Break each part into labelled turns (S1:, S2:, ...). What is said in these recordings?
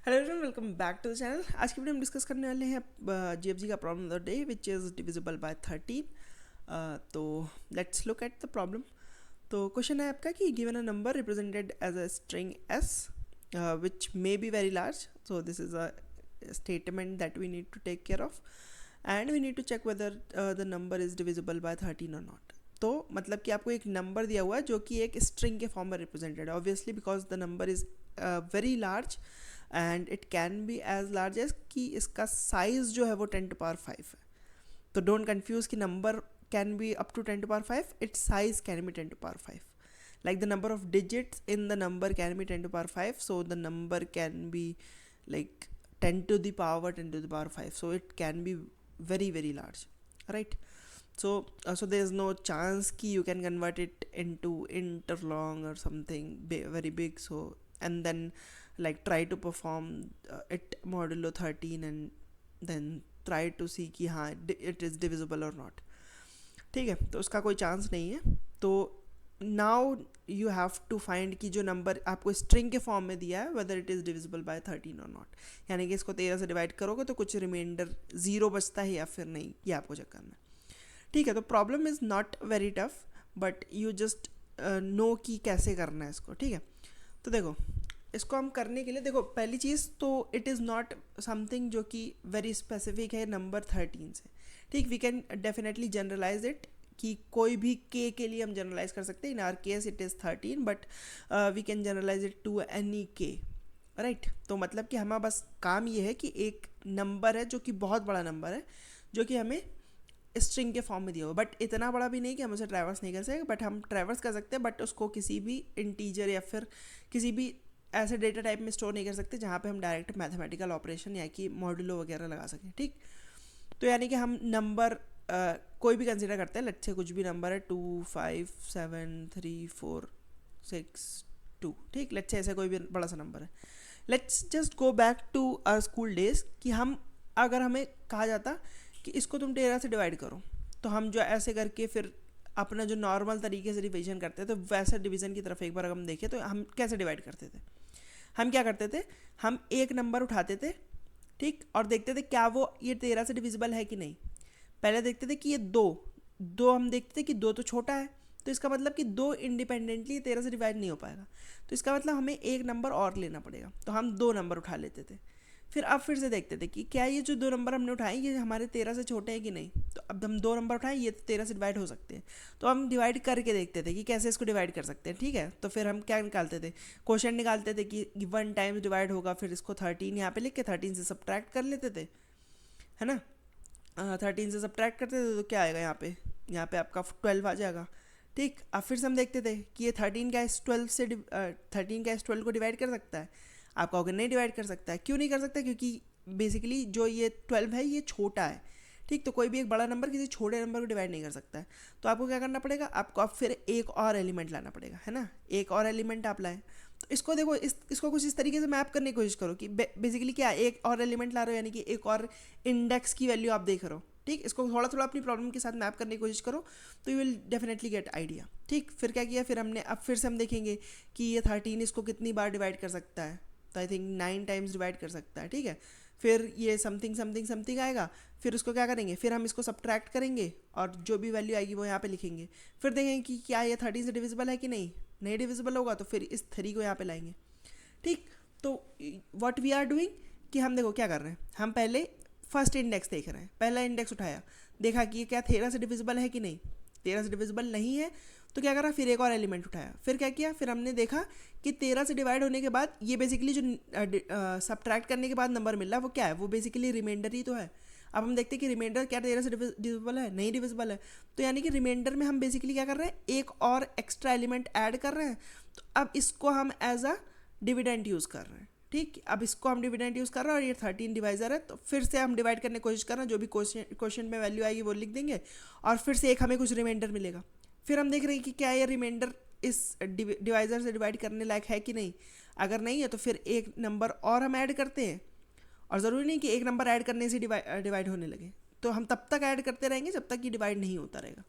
S1: Hello everyone, welcome back to the channel. आज की video हम डिस्कस करने वाले हैं जीएफजी का problem of the day which is divisible by 13। तो let's look at the problem. तो क्वेश्चन है आपका कि given a number represented as a string s which may be very large, so this is a statement that we need to take care of and we need to check whether the number is divisible by 13 or not. तो मतलब कि आपको एक number दिया हुआ है जो कि एक स्ट्रिंग के फॉर्म में रिप्रेजेंटेड है, obviously because the number is very large and it can be as large as कि इसका साइज जो है वो 10⁵ है। तो डोंट कंफ्यूज कि number can be up to 10⁵, its size can be 10⁵. Like the number of digits in the number can be 10⁵, so the number can be like 10 to the power 10 to the power 5, so it can be very very large, right? So there is no chance ki you can convert it into interlong or something very big, so and then like try to perform it modulo 13 and then try to see कि हाँ it is divisible or not. ठीक है, तो उसका कोई chance नहीं है. तो now you have to find कि जो नंबर आपको स्ट्रिंग के फॉर्म में दिया है whether it is divisible by 13 और नॉट, यानी कि इसको 13 से डिवाइड करोगे तो कुछ रिमाइंडर 0 बचता है या फिर नहीं, ये आपको चेक करना है. ठीक है, तो problem is not very tough but you just know कि कैसे करना है इसको. ठीक है, तो देखो इसको हम करने के लिए, देखो पहली चीज़ तो इट इज़ नॉट समथिंग जो कि वेरी स्पेसिफिक है नंबर 13 से. ठीक, we can definitely generalize it कि कोई भी के लिए हम जनरलाइज कर सकते हैं. In our case it is 13 but we can generalize it to any k, right. तो मतलब कि हमारा बस काम ये है कि एक नंबर है जो कि बहुत बड़ा नंबर है जो कि हमें स्ट्रिंग के फॉर्म में दिया हो, बट इतना बड़ा भी नहीं कि हम उसे ट्रैवर्स नहीं कर सकते, बट हम ट्रैवर्स कर सकते हैं, बट उसको किसी भी इंटीजर या फिर किसी भी ऐसे डेटा टाइप में स्टोर नहीं कर सकते जहाँ पे हम डायरेक्ट मैथमेटिकल ऑपरेशन या कि मॉड्यूलो वगैरह लगा सकें. ठीक, तो यानी कि हम नंबर कोई भी कंसिडर करते हैं. लेट्स से कुछ भी नंबर है 2 5 7 3 4 6 2. ठीक, लेट्स से ऐसा कोई भी बड़ा सा नंबर है. Let's just go back to our school days कि हम अगर हमें कहा जाता कि इसको तुम 13 से डिवाइड करो, तो हम जो ऐसे करके फिर अपना जो नॉर्मल तरीके से डिवीजन करते थे, तो वैसे डिवीजन की तरफ एक बार हम देखें तो हम कैसे डिवाइड करते थे. हम क्या करते थे, हम एक नंबर उठाते थे, ठीक, और देखते थे क्या वो ये 13 से डिविजिबल है कि नहीं. पहले देखते थे कि ये दो दो हम देखते थे कि दो तो छोटा है, तो इसका मतलब कि दो इंडिपेंडेंटली 13 से डिवाइड नहीं हो पाएगा, तो इसका मतलब हमें एक नंबर और लेना पड़ेगा. तो हम दो नंबर उठा लेते थे. फिर अब फिर से देखते थे कि क्या ये जो दो नंबर हमने उठाए ये हमारे 13 से छोटे हैं कि नहीं. तो अब हम दो नंबर उठाएं, ये 13 से डिवाइड हो सकते हैं, तो हम डिवाइड करके देखते थे कि कैसे इसको डिवाइड कर सकते हैं. ठीक है, तो फिर हम क्या निकालते थे, क्वेश्चन निकालते थे कि 1 टाइम्स डिवाइड होगा, फिर इसको 13 यहाँ पे लिख के 13 से सब्ट्रैक्ट कर लेते थे, है ना. 13 से सब्ट्रैक्ट करते थे तो क्या आएगा यहाँ पे आपका 12 आ जाएगा. ठीक, अब फिर से हम देखते थे कि ये 13 क्या इस 12 से 13 क्या इस 12 को डिवाइड कर सकता है. आप कहोगे नहीं डिवाइड कर सकता है. क्यों नहीं कर सकता, क्योंकि बेसिकली जो ये 12 है ये छोटा है. ठीक, तो कोई भी एक बड़ा नंबर किसी छोटे नंबर को डिवाइड नहीं कर सकता है. तो आपको क्या करना पड़ेगा, आपको अब फिर एक और एलिमेंट लाना पड़ेगा, है ना. एक और एलिमेंट आप लाए, तो इसको देखो इसको कुछ इस तरीके से मैप करने की कोशिश करो कि बेसिकली क्या एक और एलिमेंट ला रहे हो, यानी कि एक और इंडेक्स की वैल्यू आप देख रहे हो. ठीक, इसको थोड़ा थोड़ा अपनी प्रॉब्लम के साथ मैप करने की कोशिश करो तो you will definitely get idea. ठीक, फिर क्या किया, फिर हमने अब फिर से हम देखेंगे कि ये 13 इसको कितनी बार डिवाइड कर सकता है. तो आई थिंक 9 टाइम्स डिवाइड कर सकता है. ठीक है, फिर ये समथिंग समथिंग समथिंग आएगा, फिर उसको क्या करेंगे, फिर हम इसको सब्ट्रैक्ट करेंगे और जो भी वैल्यू आएगी वो यहाँ पे लिखेंगे. फिर देखेंगे कि क्या ये 13 से डिविजिबल है कि नहीं डिविजिबल होगा तो फिर इस 3 को यहाँ पे लाएंगे. ठीक, तो व्हाट वी आर डूइंग कि हम देखो क्या कर रहे हैं, हम पहले फर्स्ट इंडेक्स देख रहे हैं. पहला इंडेक्स उठाया, देखा कि ये क्या 13 से डिविजिबल है कि नहीं. 13 से डिविजिबल नहीं है तो क्या करा, फिर एक और एलिमेंट उठाया. फिर क्या किया, फिर हमने देखा कि 13 से डिवाइड होने के बाद ये बेसिकली जो सब्ट्रैक्ट करने के बाद नंबर मिल रहा है वो क्या है, वो बेसिकली रिमाइंडर ही तो है. अब हम देखते हैं कि रिमाइंडर क्या 13 से डिविजिबल है, नहीं डिविजिबल है. तो यानी कि रिमाइंडर में हम बेसिकली क्या कर रहे हैं, एक और एक्स्ट्रा एलिमेंट ऐड कर रहे हैं. तो अब इसको हम एज अ डिविडेंड यूज़ कर रहे हैं. ठीक, अब इसको हम डिविडेंड यूज़ कर रहे हैं और ये 13 डिवाइजर है, तो फिर से हम डिवाइड करने की कोशिश कर रहे हैं. जो भी क्वेश्चन में वैल्यू आएगी वो लिख देंगे और फिर से एक हमें कुछ रिमाइंडर मिलेगा. फिर हम देख रहे हैं कि क्या ये रिमाइंडर इस डिवाइजर से डिवाइड करने लायक है कि नहीं. अगर नहीं है तो फिर एक नंबर और हम ऐड करते हैं, और ज़रूरी नहीं कि एक नंबर ऐड करने से डिवाइड होने लगे, तो हम तब तक ऐड करते रहेंगे जब तक कि डिवाइड नहीं होता रहेगा.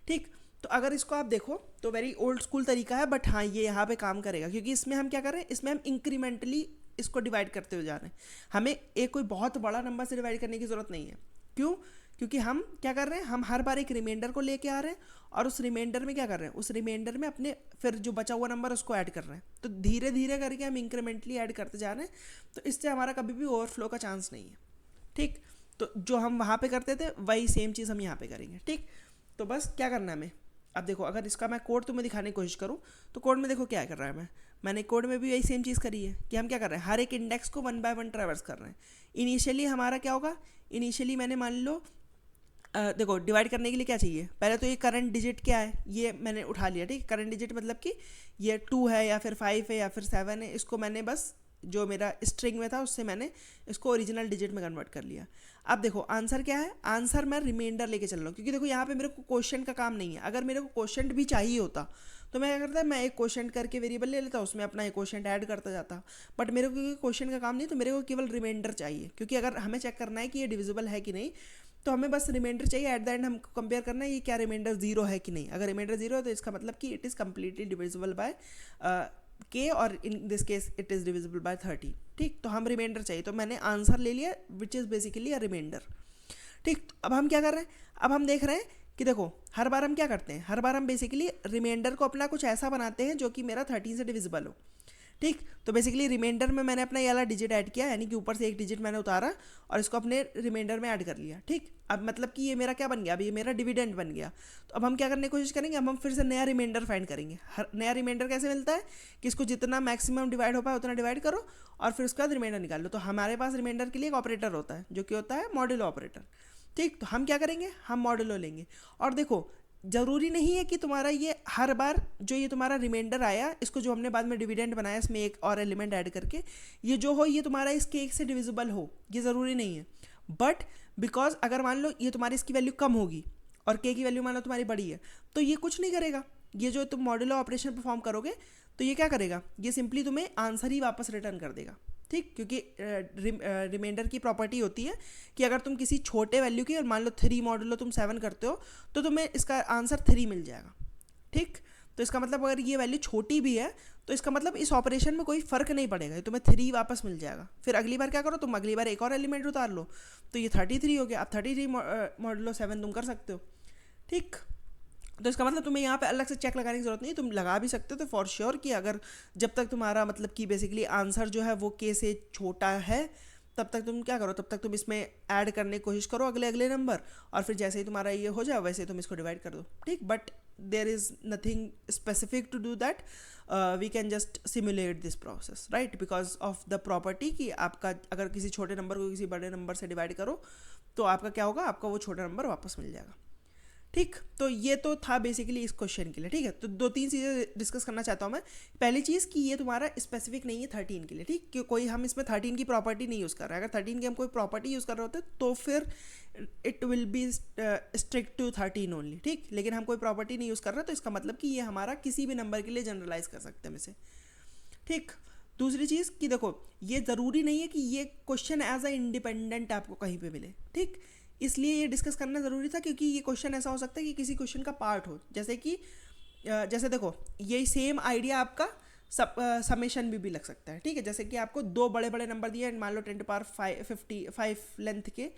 S1: ठीक, तो अगर इसको आप देखो तो वेरी ओल्ड स्कूल तरीका है, बट हाँ ये यहाँ पे काम करेगा क्योंकि इसमें हम क्या कर रहे हैं, इसमें हम इंक्रीमेंटली इसको डिवाइड करते हुए जा रहे हैं, हमें एक कोई बहुत बड़ा नंबर से डिवाइड करने की ज़रूरत नहीं है। क्यों? क्योंकि हम क्या कर रहे हैं, हम हर बार एक रिमाइंडर को लेके आ रहे हैं और उस रिमाइंडर में क्या कर रहे हैं, उस रिमाइंडर में अपने फिर जो बचा हुआ नंबर उसको ऐड कर रहे हैं। तो धीरे धीरे करके हम इंक्रीमेंटली ऐड करते जा रहे हैं, तो इससे हमारा कभी भी ओवरफ्लो का चांस नहीं है। ठीक, तो जो हम वहाँ पे करते थे वही सेम चीज़ हम यहाँ पे करेंगे। ठीक, तो बस क्या करना है हमें, अब देखो अगर इसका मैं कोड तुम्हें दिखाने की कोशिश करूँ तो कोड में देखो क्या कर रहा है, मैंने कोड में भी यही सेम चीज़ करी है कि हम क्या कर रहे हैं, हर एक इंडेक्स को 1 बाय 1 ट्रैवर्स कर रहे हैं। इनिशियली हमारा क्या होगा, इनिशियली मैंने मान लो देखो डिवाइड करने के लिए क्या चाहिए, पहले तो ये करंट डिजिट क्या है ये मैंने उठा लिया। ठीक, करंट डिजिट मतलब कि ये 2 है या फिर 5 है या फिर 7 है, इसको मैंने बस जो मेरा स्ट्रिंग में था उससे मैंने इसको ओरिजिनल डिजिट में कन्वर्ट कर लिया। अब देखो आंसर क्या है, आंसर मैं रिमाइंडर लेके चल रहा हूँ, क्योंकि देखो यहाँ पे मेरे को क्वेश्चन का काम नहीं है। अगर मेरे को क्वेश्चन भी चाहिए होता तो मैं क्या करता, मैं एक क्वेश्चन करके वेरिएबल ले लेता, उसमें अपना एक क्वेश्चन ऐड करता जाता। बट मेरे को क्योंकि क्वेश्चन का काम नहीं, तो मेरे को केवल रिमाइंडर चाहिए, क्योंकि अगर हमें चेक करना है कि ये डिविजिबल है कि नहीं, तो हमें बस रिमाइंडर चाहिए। एट द एंड हमको कंपेयर करना है ये क्या रिमाइंडर 0 है कि नहीं। अगर रिमाइंडर 0 है तो इसका मतलब कि it is completely divisible by के, और in this case it is divisible bye 30। ठीक, तो हम रिमाइंडर चाहिए, तो मैंने आंसर ले लिया which is basically a reminder. ठीक, तो अब हम क्या कर रहे हैं, अब हम देख रहे हैं कि देखो हर बार हम क्या करते हैं, हर बार हम बेसिकली रिमाइंडर को अपना कुछ ऐसा बनाते हैं जो कि मेरा 13 से डिविजिबल हो। ठीक, तो बेसिकली रिमाइंडर में मैंने अपना ये वाला डिजिट ऐड किया, यानी कि ऊपर से एक डिजिट मैंने उतारा और इसको अपने रिमाइंडर में ऐड कर लिया। ठीक, अब मतलब कि ये मेरा क्या बन गया, अब ये मेरा डिविडेंड बन गया। तो अब हम क्या करने की कोशिश करेंगे, अब हम फिर से नया रिमाइंडर फाइंड करेंगे। हर नया रिमाइंडर कैसे मिलता है कि इसको जितना मैक्सिमम डिवाइड हो पाए उतना डिवाइड करो और फिर उसके बाद रिमाइंडर निकाल लो। तो हमारे पास रिमाइंडर के लिए एक ऑपरेटर होता है जो कि होता है मॉड्यूलो ऑपरेटर। ठीक, तो हम क्या करेंगे, हम मॉड्यूलो लेंगे। और देखो ज़रूरी नहीं है कि तुम्हारा ये हर बार जो ये तुम्हारा रिमाइंडर आया, इसको जो हमने बाद में डिविडेंड बनाया इसमें एक और एलिमेंट ऐड करके, ये जो हो ये तुम्हारा इस केक से डिविजिबल हो, ये ज़रूरी नहीं है। बट बिकॉज अगर मान लो ये तुम्हारी इसकी वैल्यू कम होगी और के की वैल्यू मान लो तुम्हारी बड़ी है, तो ये कुछ नहीं करेगा। ये जो तुम मॉड्यूलो ऑपरेशन परफॉर्म करोगे तो ये क्या करेगा, ये सिंपली तुम्हें आंसर ही वापस रिटर्न कर देगा। ठीक, क्योंकि रिमाइंडर की प्रॉपर्टी होती है कि अगर तुम किसी छोटे वैल्यू की, और मान लो 3 मॉडुलो तुम 7 करते हो, तो तुम्हें इसका आंसर 3 मिल जाएगा। ठीक, तो इसका मतलब अगर ये वैल्यू छोटी भी है तो इसका मतलब इस ऑपरेशन में कोई फ़र्क नहीं पड़ेगा, तुम्हें 3 वापस मिल जाएगा। फिर अगली बार क्या करो, तुम अगली बार एक और एलिमेंट उतार लो, तो ये 33 हो गया। अब 33 मॉडुलो 7 तुम कर सकते हो। ठीक, तो इसका मतलब तुम्हें यहाँ पे अलग से चेक लगाने की ज़रूरत नहीं, तुम लगा भी सकते हो। तो फॉर श्योर कि अगर जब तक तुम्हारा मतलब कि बेसिकली आंसर जो है वो के से छोटा है, तब तक तुम क्या करो, तब तक तुम इसमें ऐड करने की कोशिश करो अगले अगले नंबर, और फिर जैसे ही तुम्हारा ये हो जाए वैसे ही तुम इसको डिवाइड कर दो। ठीक, but there is nothing specific to do that, we can just simulate this process, right, because of the property कि आपका अगर किसी छोटे नंबर को किसी बड़े नंबर से डिवाइड करो तो आपका क्या होगा, आपका वो छोटा नंबर वापस मिल जाएगा। ठीक, तो ये तो था बेसिकली इस क्वेश्चन के लिए। ठीक है, तो 2-3 चीज़ें डिस्कस करना चाहता हूँ मैं। पहली चीज़ कि ये तुम्हारा स्पेसिफिक नहीं है 13 के लिए। ठीक, कि कोई हम इसमें 13 की प्रॉपर्टी नहीं यूज़ कर रहे हैं। अगर 13 की हम कोई प्रॉपर्टी यूज़ कर रहे होते तो फिर it will be strict to 13 only. ठीक, लेकिन हम कोई प्रॉपर्टी नहीं यूज़ कर रहे, तो इसका मतलब कि ये हमारा किसी भी नंबर के लिए जनरलाइज कर सकते हैं हम इसे। ठीक, दूसरी चीज़ कि देखो ये ज़रूरी नहीं है कि ये क्वेश्चन एज अ इंडिपेंडेंट आपको कहीं पे मिले। ठीक, इसलिए ये डिस्कस करना ज़रूरी था, क्योंकि ये क्वेश्चन ऐसा हो सकता है कि किसी क्वेश्चन का पार्ट हो, जैसे कि जैसे देखो यही सेम आइडिया आपका समेशन भी लग सकता है। ठीक है, जैसे कि आपको 2 बड़े बड़े नंबर दिए हैं, मान लो 10⁵ लेंथ के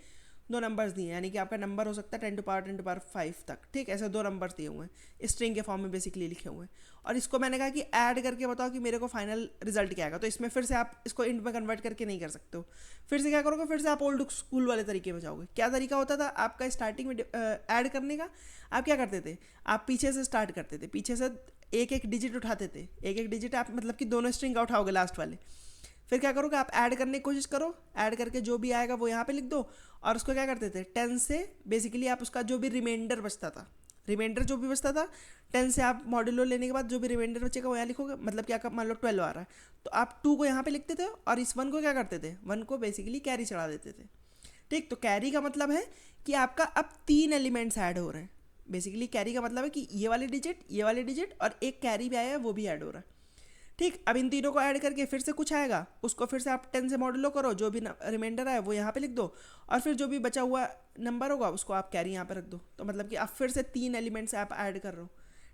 S1: 2 नंबर्स दिए हैं, यानी कि आपका नंबर हो सकता है 10⁵ तक। ठीक, ऐसे 2 नंबर्स दिए हुए हैं, स्ट्रिंग के फॉर्म में बेसिकली लिखे हुए हैं, और इसको मैंने कहा कि ऐड करके बताओ कि मेरे को फाइनल रिजल्ट क्या आएगा। तो इसमें फिर से आप इसको इंट में कन्वर्ट करके नहीं कर सकते हो। फिर से क्या करोगे, फिर से आप ओल्ड स्कूल वाले तरीके में जाओगे। क्या तरीका होता था आपका स्टार्टिंग में ऐड करने का, आप क्या करते थे, आप पीछे से स्टार्ट करते थे, पीछे से एक एक डिजिट उठाते थे, एक एक डिजिट आप मतलब कि दोनों स्ट्रिंग का उठाओगे लास्ट वाले। फिर क्या करोगे, आप ऐड करने की कोशिश करो, ऐड करके जो भी आएगा वो यहाँ पे लिख दो, और उसको क्या करते थे 10 से बेसिकली आप उसका जो भी रिमाइंडर बचता था, रिमाइंडर जो भी बचता था 10 से आप मॉड्यूलो लेने के बाद जो भी रिमाइंडर बचेगा वो यहाँ लिखोगे। मतलब क्या मान लो 12 आ रहा है तो आप 2 को यहाँ पे लिखते थे, और इस 1 को क्या करते थे, 1 को बेसिकली कैरी चढ़ा देते थे। ठीक, तो कैरी का मतलब है कि आपका अब 3 एलिमेंट्स ऐड हो रहे हैं। बेसिकली कैरी का मतलब है कि ये वाले डिजिट और एक कैरी भी आया है वो भी ऐड हो रहा है। ठीक, अब इन तीनों को ऐड करके फिर से कुछ आएगा, उसको फिर से आप 10 से मॉड्यूलो करो, जो भी रिमाइंडर आए वो यहाँ पे लिख दो, और फिर जो भी बचा हुआ नंबर होगा उसको आप कैरी यहाँ पे रख दो। तो मतलब कि आप फिर से 3 एलिमेंट्स आप ऐड कर रहे हो।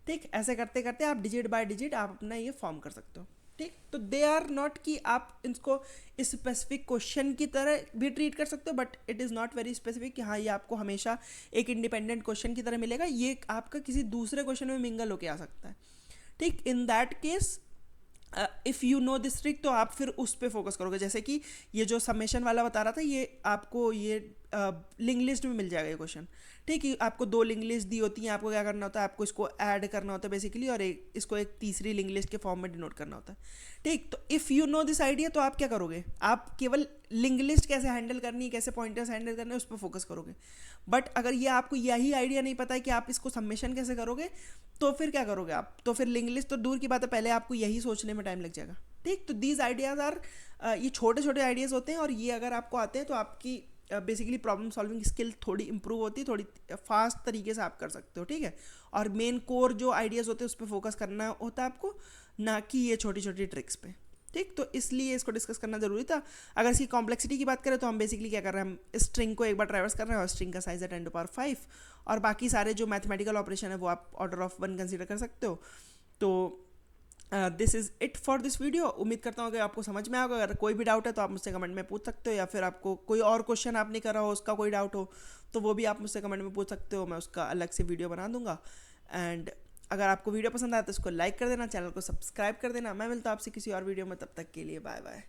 S1: ठीक, ऐसे करते करते आप डिजिट बाय डिजिट आप अपना ये फॉर्म कर सकते हो। ठीक, तो दे आर नॉट कि आप इसको स्पेसिफिक क्वेश्चन की तरह भी ट्रीट कर सकते हो, but it is not very specific कि हाँ ये आपको हमेशा एक इंडिपेंडेंट क्वेश्चन की तरह मिलेगा, ये आपका किसी दूसरे क्वेश्चन में मिंगल होके आ सकता है। ठीक, in that case if you know this trick तो आप फिर उस पर फोकस करोगे। जैसे कि ये जो समेशन वाला बता रहा था, ये आपको ये लिंक लिस्ट में मिल जाएगा ये क्वेश्चन। ठीक है, आपको दो लिंक लिस्ट दी होती हैं, आपको क्या करना होता है, आपको इसको ऐड करना होता है बेसिकली, और इसको एक तीसरी लिंक लिस्ट के फॉर्म में डिनोट करना होता है। ठीक, तो if you know this idea तो आप क्या करोगे, आप केवल लिंक लिस्ट कैसे हैंडल करनी है, कैसे पॉइंटर्स हैंडल करने हैं, उस पर फोकस करोगे। बट अगर ये आपको यही आइडिया नहीं पता है कि आप इसको सबमिशन कैसे करोगे, तो फिर क्या करोगे आप, तो फिर लिंक लिस्ट तो दूर की बात है, पहले आपको यही सोचने में टाइम लग जाएगा। ठीक, तो दीज आइडियाज़ आर, ये छोटे छोटे आइडियाज़ होते हैं, और ये अगर आपको आते हैं तो आपकी बेसिकली प्रॉब्लम सॉल्विंग स्किल थोड़ी इंप्रूव होती है, थोड़ी फास्ट तरीके से आप कर सकते हो। ठीक है, और मेन कोर जो आइडियाज़ होते हैं उस पर फोकस करना होता है आपको, ना कि ये छोटी छोटी ट्रिक्स पे। ठीक, तो इसलिए इसको डिस्कस करना जरूरी था। अगर इसकी कॉम्प्लेक्सिटी की बात करें तो हम बेसिकली क्या कर रहे हैं, हम स्ट्रिंग को एक बार ट्रैवर्स कर रहे हैं, और स्ट्रिंग का साइज है 10⁵, और बाकी सारे जो मैथमेटिकल ऑपरेशन है वो आप ऑर्डर ऑफ 1 कंसीडर कर सकते हो। तो this is it for this video. उम्मीद करता हूँ कि आपको समझ में आएगा। अगर कोई भी डाउट है तो आप मुझसे कमेंट में पूछ सकते हो, या फिर आपको कोई और क्वेश्चन आपने करा हो उसका कोई डाउट हो तो वो भी आप मुझसे कमेंट में पूछ सकते हो, मैं उसका अलग से वीडियो बना दूंगा। एंड अगर आपको वीडियो पसंद आया तो इसको लाइक कर देना, चैनल को सब्सक्राइब कर देना। मैं मिलता हूँ आपसे किसी और वीडियो में, तब तक के लिए बाय बाय।